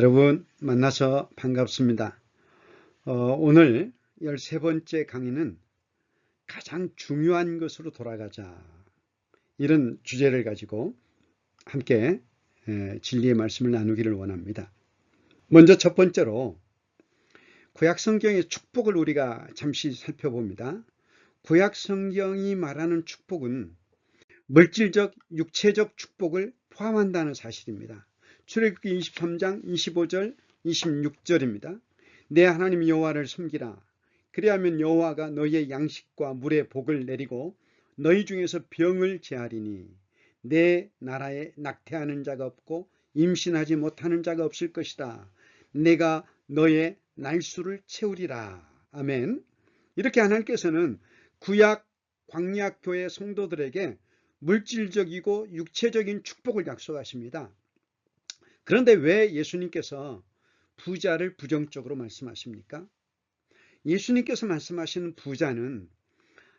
여러분 만나서 반갑습니다. 오늘 13번째 강의는 가장 중요한 것으로 돌아가자, 이런 주제를 가지고 함께 진리의 말씀을 나누기를 원합니다. 먼저 첫 번째로 구약성경의 축복을 우리가 잠시 살펴봅니다. 구약성경이 말하는 축복은 물질적, 육체적 축복을 포함한다는 사실입니다. 출애굽기 23장 25절 26절입니다. 내 하나님 여호와를 섬기라. 그리하면 여호와가 너희의 양식과 물의 복을 내리고 너희 중에서 병을 제하리니 내 나라에 낙태하는 자가 없고 임신하지 못하는 자가 없을 것이다. 내가 너의 날수를 채우리라. 아멘. 이렇게 하나님께서는 구약 광야교회 성도들에게 물질적이고 육체적인 축복을 약속하십니다. 그런데 왜 예수님께서 부자를 부정적으로 말씀하십니까? 예수님께서 말씀하시는 부자는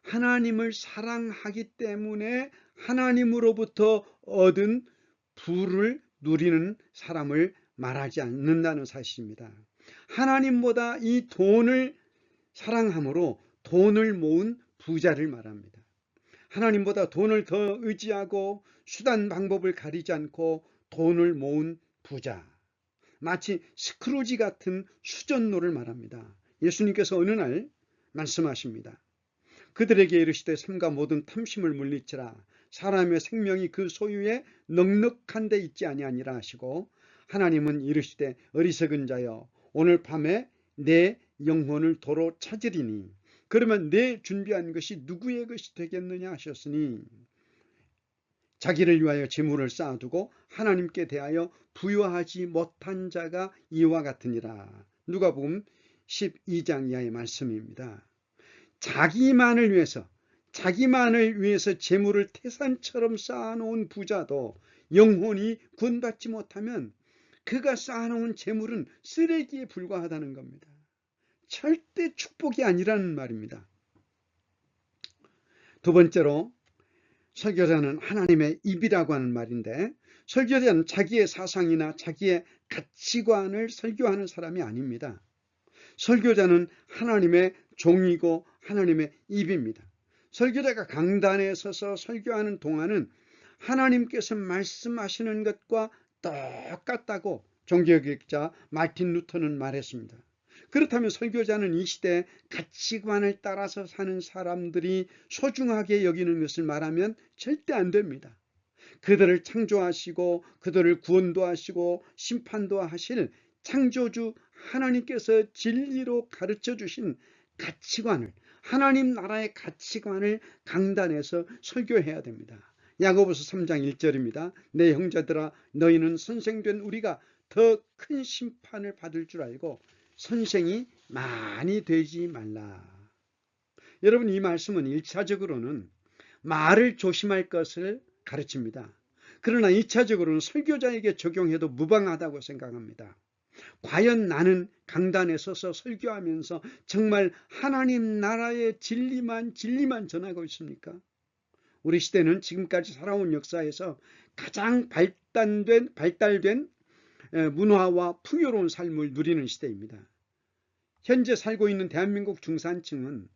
하나님을 사랑하기 때문에 하나님으로부터 얻은 부를 누리는 사람을 말하지 않는다는 사실입니다. 하나님보다 이 돈을 사랑함으로 돈을 모은 부자를 말합니다. 하나님보다 돈을 더 의지하고 수단 방법을 가리지 않고 돈을 모은 부자, 마치 스크루지 같은 수전노를 말합니다. 예수님께서 어느 날 말씀하십니다. 그들에게 이르시되 삼가 모든 탐심을 물리치라. 사람의 생명이 그 소유에 넉넉한 데 있지 아니하니라 하시고, 하나님은 이르시되 어리석은 자여 오늘 밤에 내 영혼을 도로 찾으리니 그러면 내 준비한 것이 누구의 것이 되겠느냐 하셨으니, 자기를 위하여 재물을 쌓아두고 하나님께 대하여 부여하지 못한 자가 이와 같으니라. 누가복음 12장 이하의 말씀입니다. 자기만을 위해서 재물을 태산처럼 쌓아놓은 부자도 영혼이 구원받지 못하면 그가 쌓아놓은 재물은 쓰레기에 불과하다는 겁니다. 절대 축복이 아니라는 말입니다. 두 번째로, 설교자는 하나님의 입이라고 하는 말인데, 설교자는 자기의 사상이나 자기의 가치관을 설교하는 사람이 아닙니다. 설교자는 하나님의 종이고 하나님의 입입니다. 설교자가 강단에 서서 설교하는 동안은 하나님께서 말씀하시는 것과 똑같다고 종교개혁자 마틴 루터는 말했습니다. 그렇다면 설교자는 이 시대의 가치관을 따라서 사는 사람들이 소중하게 여기는 것을 말하면 절대 안 됩니다. 그들을 창조하시고 그들을 구원도 하시고 심판도 하실 창조주 하나님께서 진리로 가르쳐 주신 가치관을, 하나님 나라의 가치관을 강단에서 설교해야 됩니다. 야고보서 3장 1절입니다. 내 형제들아, 너희는 선생된 우리가 더 큰 심판을 받을 줄 알고 선생이 많이 되지 말라. 여러분, 이 말씀은 1차적으로는 말을 조심할 것을 가르칩니다. 그러나 2차적으로는 설교자에게 적용해도 무방하다고 생각합니다. 과연 나는 강단에 서서 설교하면서 정말 하나님 나라의 진리만 전하고 있습니까? 우리 시대는 지금까지 살아온 역사에서 가장 발달된 문화와 풍요로운 삶을 누리는 시대입니다. 현재 살고 있는 대한민국 중산층은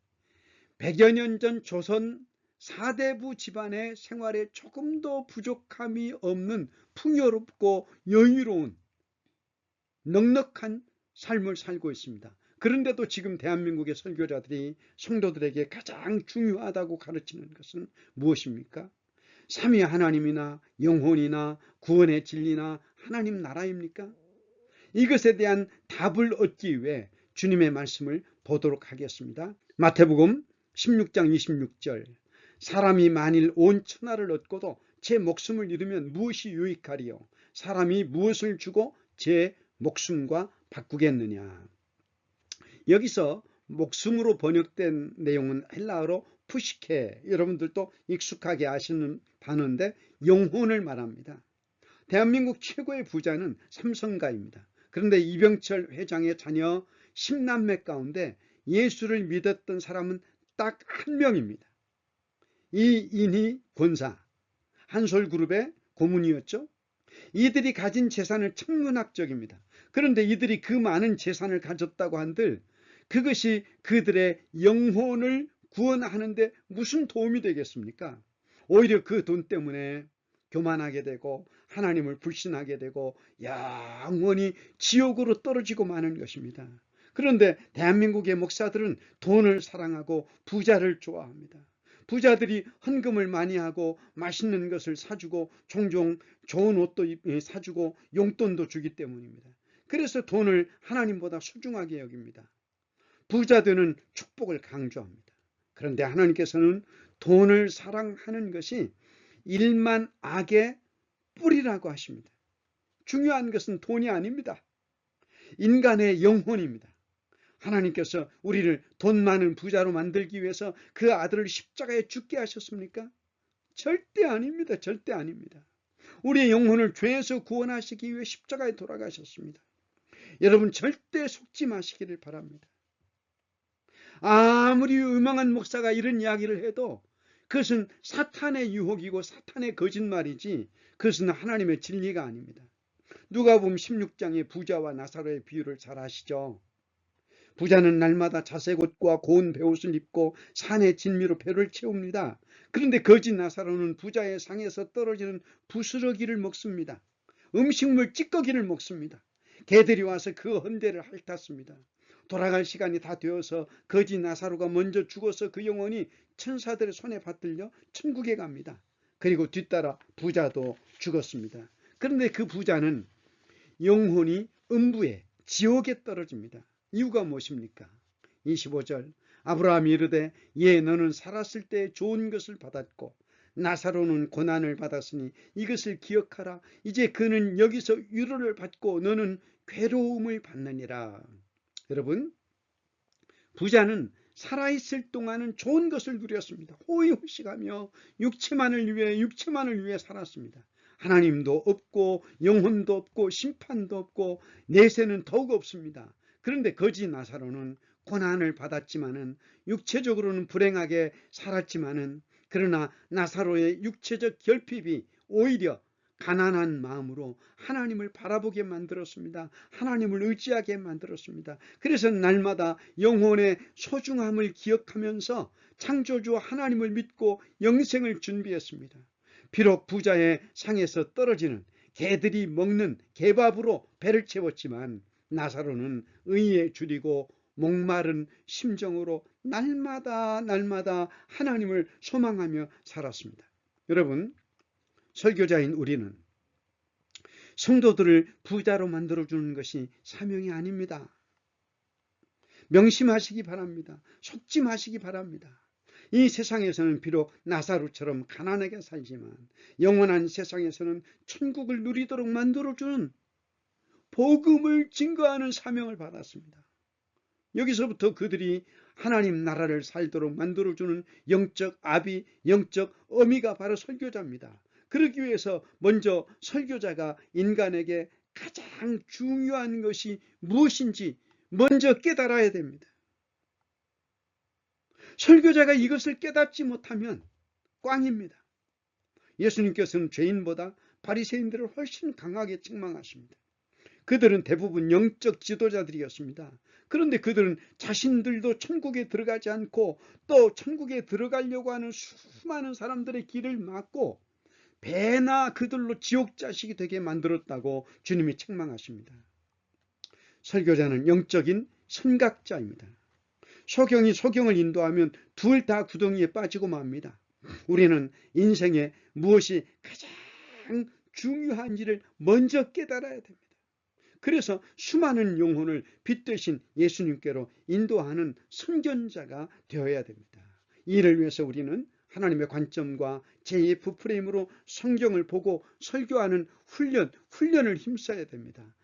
100여 년 전 조선 사대부 집안의 생활에 조금도 부족함이 없는 풍요롭고 여유로운 넉넉한 삶을 살고 있습니다. 그런데도 지금 대한민국의 설교자들이 성도들에게 가장 중요하다고 가르치는 것은 무엇입니까? 삼위 하나님이나 영혼이나 구원의 진리나 하나님 나라입니까? 이것에 대한 답을 얻기 위해 주님의 말씀을 보도록 하겠습니다. 마태복음 16장 26절, 사람이 만일 온 천하를 얻고도 제 목숨을 잃으면 무엇이 유익하리요? 사람이 무엇을 주고 제 목숨과 바꾸겠느냐? 여기서 목숨으로 번역된 내용은 헬라어로 푸시케, 여러분들도 익숙하게 아시는 단어인데 영혼을 말합니다. 대한민국 최고의 부자는 삼성가입니다. 그런데 이병철 회장의 자녀 10남매 가운데 예수를 믿었던 사람은 딱 한 명입니다. 이인희 권사, 한솔그룹의 고문이었죠. 이들이 가진 재산은 천문학적입니다. 그런데 이들이 그 많은 재산을 가졌다고 한들 그것이 그들의 영혼을 구원하는데 무슨 도움이 되겠습니까? 오히려 그 돈 때문에 교만하게 되고 하나님을 불신하게 되고 영원히 지옥으로 떨어지고 마는 것입니다. 그런데 대한민국의 목사들은 돈을 사랑하고 부자를 좋아합니다. 부자들이 헌금을 많이 하고 맛있는 것을 사주고 종종 좋은 옷도 사주고 용돈도 주기 때문입니다. 그래서 돈을 하나님보다 소중하게 여깁니다. 부자들은 축복을 강조합니다. 그런데 하나님께서는 돈을 사랑하는 것이 일만 악의 뿌리라고 하십니다. 중요한 것은 돈이 아닙니다. 인간의 영혼입니다. 하나님께서 우리를 돈 많은 부자로 만들기 위해서 그 아들을 십자가에 죽게 하셨습니까? 절대 아닙니다. 절대 아닙니다. 우리의 영혼을 죄에서 구원하시기 위해 십자가에 돌아가셨습니다. 여러분 절대 속지 마시기를 바랍니다. 아무리 유명한 목사가 이런 이야기를 해도 그것은 사탄의 유혹이고 사탄의 거짓말이지 그것은 하나님의 진리가 아닙니다. 누가복음 16장의 부자와 나사로의 비유를 잘 아시죠? 부자는 날마다 자색 옷과 고운 베옷을 입고 산의 진미로 배를 채웁니다. 그런데 거지 나사로는 부자의 상에서 떨어지는 부스러기를 먹습니다. 음식물 찌꺼기를 먹습니다. 개들이 와서 그 헌대를 핥았습니다. 돌아갈 시간이 다 되어서 거지 나사로가 먼저 죽어서 그 영혼이 천사들의 손에 받들려 천국에 갑니다. 그리고 뒤따라 부자도 죽었습니다. 그런데 그 부자는 영혼이 음부에 지옥에 떨어집니다. 이유가 무엇입니까? 25절 아브라함이 이르되 예 너는 살았을 때 좋은 것을 받았고 나사로는 고난을 받았으니 이것을 기억하라. 이제 그는 여기서 위로를 받고 너는 괴로움을 받느니라. 여러분 부자는 살아있을 동안은 좋은 것을 누렸습니다. 호의호식하며 육체만을 위해 살았습니다. 하나님도 없고 영혼도 없고 심판도 없고 내세는 더욱 없습니다. 그런데 거지 나사로는 고난을 받았지만은 육체적으로는 불행하게 살았지만은 그러나 나사로의 육체적 결핍이 오히려 가난한 마음으로 하나님을 바라보게 만들었습니다. 하나님을 의지하게 만들었습니다. 그래서 날마다 영혼의 소중함을 기억하면서 창조주 하나님을 믿고 영생을 준비했습니다. 비록 부자의 상에서 떨어지는 개들이 먹는 개밥으로 배를 채웠지만 나사로는 의에 줄이고 목마른 심정으로 날마다 하나님을 소망하며 살았습니다. 여러분 설교자인 우리는 성도들을 부자로 만들어주는 것이 사명이 아닙니다. 명심하시기 바랍니다. 속지 마시기 바랍니다. 이 세상에서는 비록 나사로처럼 가난하게 살지만 영원한 세상에서는 천국을 누리도록 만들어주는 복음을 증거하는 사명을 받았습니다. 여기서부터 그들이 하나님 나라를 살도록 만들어주는 영적 아비, 영적 어미가 바로 설교자입니다. 그러기 위해서 먼저 설교자가 인간에게 가장 중요한 것이 무엇인지 먼저 깨달아야 됩니다. 설교자가 이것을 깨닫지 못하면 꽝입니다. 예수님께서는 죄인보다 바리새인들을 훨씬 강하게 책망하십니다. 그들은 대부분 영적 지도자들이었습니다. 그런데 그들은 자신들도 천국에 들어가지 않고 또 천국에 들어가려고 하는 수많은 사람들의 길을 막고 배나 그들로 지옥 자식이 되게 만들었다고 주님이 책망하십니다. 설교자는 영적인 선각자입니다. 소경이 소경을 인도하면 둘 다 구덩이에 빠지고 맙니다. 우리는 인생에 무엇이 가장 중요한지를 먼저 깨달아야 됩니다. 그래서 수많은 영혼을 빛 대신 예수님께로 인도하는 선견자가 되어야 됩니다. 이를 위해서 우리는 하나님의 관점과 JF 프레임으로 성경을 보고 설교하는 훈련을 힘써야 됩니다.